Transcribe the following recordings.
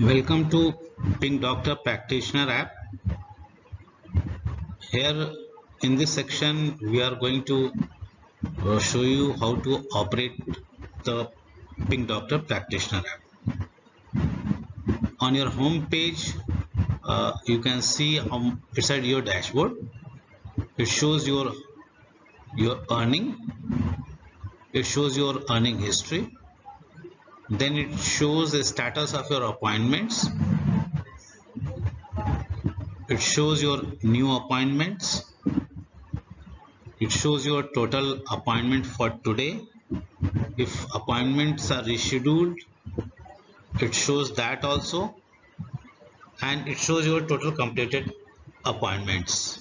Welcome to Pink Doctor Practitioner app. Here in this section we are going to show you how to operate the Pink Doctor Practitioner app. On your home page you can see beside your dashboard it shows your earning, it shows your earning history, then it shows the status of your appointments, it shows your new appointments, it shows your total appointment for today. If appointments are rescheduled, it shows that also, and it shows your total completed appointments.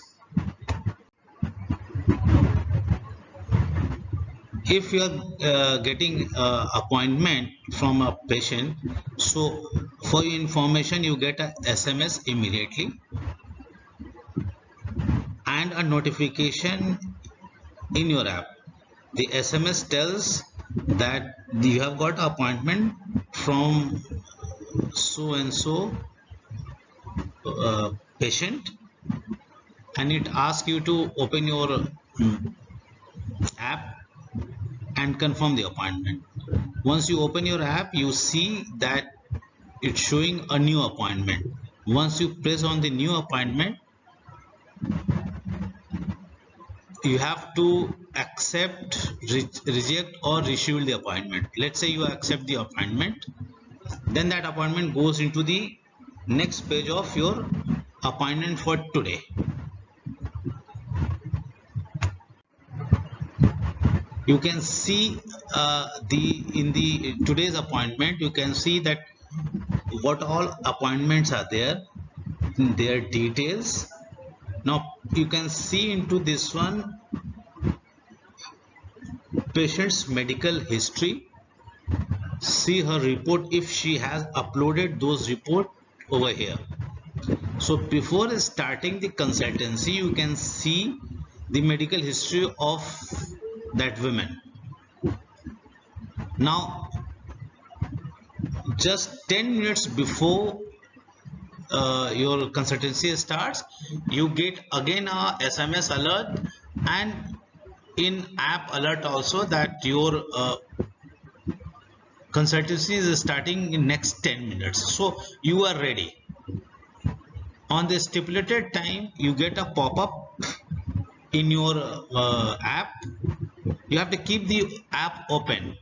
If you are getting appointment from a patient, so for your information you get a SMS immediately and a notification in your app. The SMS tells that you have got appointment from so and so patient, and it asks you to open your app and confirm the appointment. Once you open your app, you see that it's showing a new appointment. Once you press on the new appointment, you have to accept, reject or reschedule the appointment. Let's say you accept the appointment, then that appointment goes into the next page of your appointment for today. You can see today's appointment, you can see that what all appointments are there, their details. Now you can see into this one patient's medical history, see her report if she has uploaded those report over here. So before starting the consultancy, you can see the medical history of that woman. Now just 10 minutes before your consultancy starts, you get again a SMS alert and in app alert also that your consultancy is starting in next 10 minutes. So you are ready. On the stipulated time, you get a pop-up in your app. You have to keep the app open,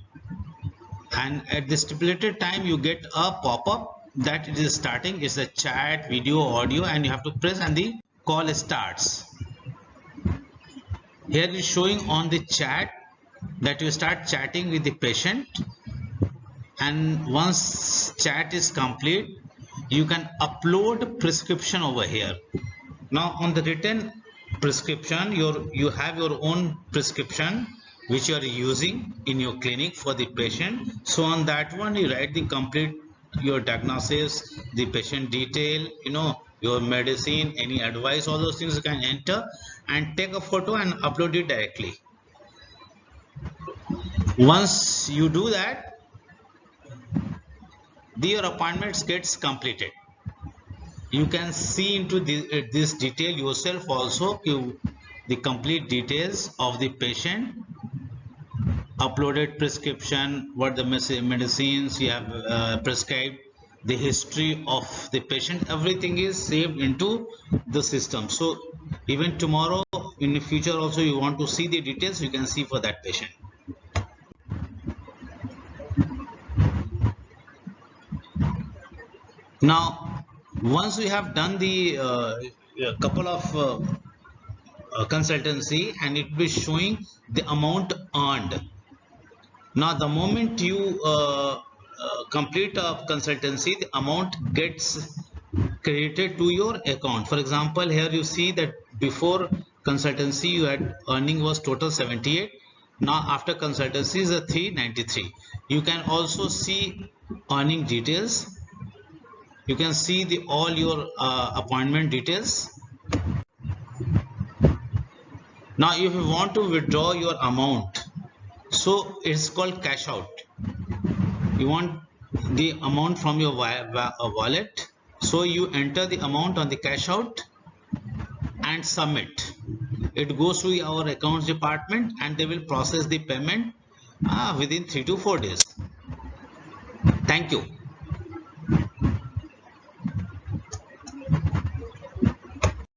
and at the stipulated time you get a pop-up that it is starting. It's a chat, video, audio, and you have to press and the call starts. Here it is showing on the chat that you start chatting with the patient, and once chat is complete you can upload prescription over here. Now on the written prescription, you have your own prescription which you are using in your clinic for the patient. So on that one you write the complete your diagnosis, the patient detail, your medicine, any advice, all those things you can enter and take a photo and upload it directly. Once you do that, your appointments gets completed. You can see into this detail yourself also, the complete details of the patient, uploaded prescription, what the medicines you have prescribed, the history of the patient, everything is saved into the system. So even tomorrow in the future also you want to see the details, you can see for that patient. Now once we have done the couple of consultancy, and it will be showing the amount earned. Now the moment you complete a consultancy, the amount gets credited to your account. For example, here you see that before consultancy you had earning was total 78. Now after consultancy is a 393. You can also see earning details. You can see all your appointment details. Now if you want to withdraw your amount, so it's called cash out. You want the amount from your wallet. So you enter the amount on the cash out and submit. It goes to our accounts department and they will process the payment within 3 to 4 days. Thank you.